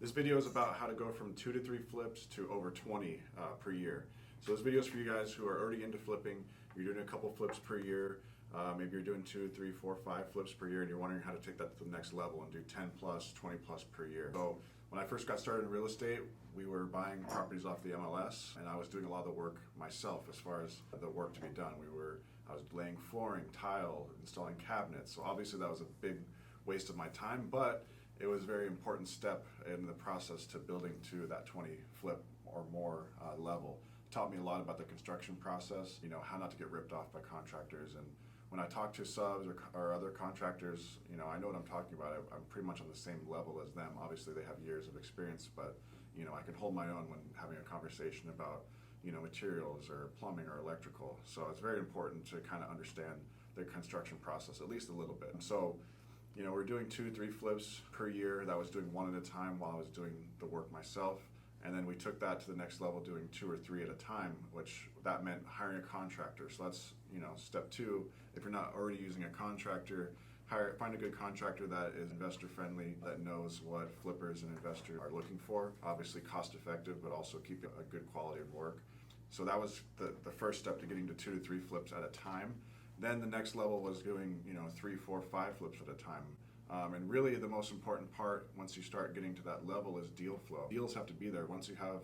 This video is about how to go from 2 to 3 flips to over 20 per year. So this video is for you guys who are already into flipping. You're doing a couple flips per year. Maybe you're doing 2, 3, 4, 5 flips per year and you're wondering how to take that to the next level and do 10 plus, 20 plus per year. So when I first got started in real estate, we were buying properties off the MLS and I was doing a lot of the work myself as far as the work to be done. I was laying flooring, tile, installing cabinets. So obviously that was a big waste of my time, but it was a very important step in the process to building to that 20 flip or more level. It taught me a lot about the construction process, how not to get ripped off by contractors. And when I talk to subs or other contractors, I know what I'm talking about. I'm pretty much on the same level as them. Obviously they have years of experience, but I can hold my own when having a conversation about materials or plumbing or electrical. So it's very important to kind of understand the construction process at least a little bit. So we're doing 2, 3 flips per year. That was doing one at a time while I was doing the work myself. And then we took that to the next level, doing 2 or 3 at a time, which that meant hiring a contractor. So that's, step 2. If you're not already using a contractor, find a good contractor that is investor friendly, that knows what flippers and investors are looking for. Obviously cost effective, but also keep a good quality of work. So that was the first step to getting to 2 to 3 flips at a time. Then the next level was doing, 3, 4, 5 flips at a time. And really the most important part once you start getting to that level is deal flow. Deals have to be there. Once you have,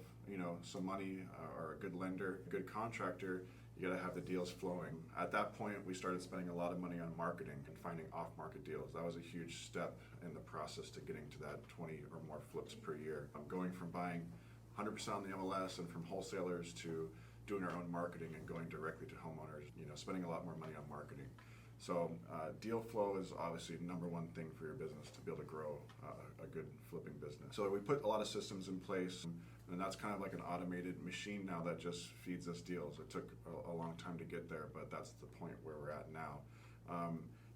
some money or a good lender, a good contractor, you gotta have the deals flowing. At that point, we started spending a lot of money on marketing and finding off-market deals. That was a huge step in the process to getting to that 20 or more flips per year. I'm going from buying 100% on the MLS and from wholesalers to doing our own marketing and going directly to homeowners, spending a lot more money on marketing. So deal flow is obviously number one thing for your business to be able to grow a good flipping business. So we put a lot of systems in place, and that's kind of like an automated machine now that just feeds us deals. It took a long time to get there, but that's the point where we're at now.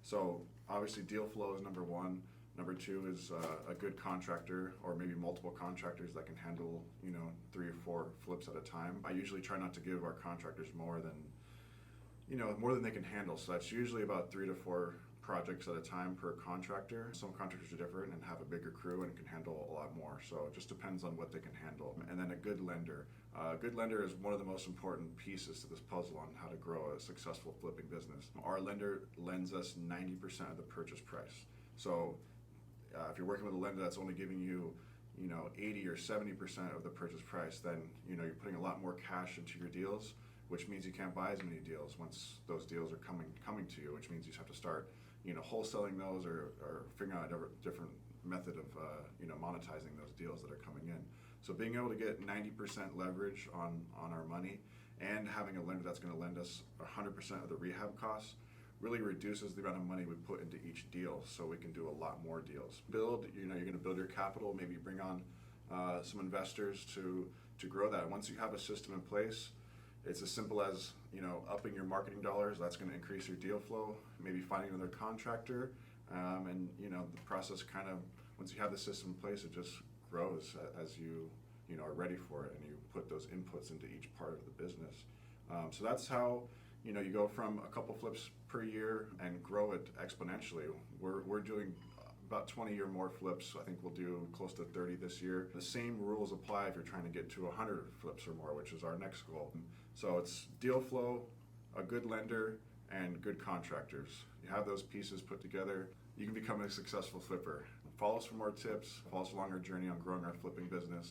So obviously deal flow is number one. Number 2 is a good contractor or maybe multiple contractors that can handle 3 or 4 flips at a time. I usually try not to give our contractors more than they can handle. So that's usually about 3 to 4 projects at a time per contractor. Some contractors are different and have a bigger crew and can handle a lot more. So it just depends on what they can handle. And then a good lender. A good lender is one of the most important pieces to this puzzle on how to grow a successful flipping business. Our lender lends us 90% of the purchase price. So if you're working with a lender that's only giving you 80 or 70% of the purchase price, then you're putting a lot more cash into your deals, which means you can't buy as many deals once those deals are coming to you, which means you have to start wholesaling those or figuring out a different method of monetizing those deals that are coming in. So being able to get 90% leverage on our money and having a lender that's going to lend us 100% of the rehab costs really reduces the amount of money we put into each deal, so we can do a lot more deals. You're going to build your capital, maybe bring on some investors to grow that. Once you have a system in place, it's as simple as upping your marketing dollars. That's going to increase your deal flow. Maybe finding another contractor, and the process kind of, once you have the system in place, it just grows as you are ready for it and you put those inputs into each part of the business. So that's how you go from a couple flips per year and grow it exponentially. We're doing about 20 or more flips. I think we'll do close to 30 this year. The same rules apply if you're trying to get to 100 flips or more, which is our next goal. So it's deal flow, a good lender, and good contractors. You have those pieces put together, you can become a successful flipper. Follow us for more tips. Follow us along our journey on growing our flipping business.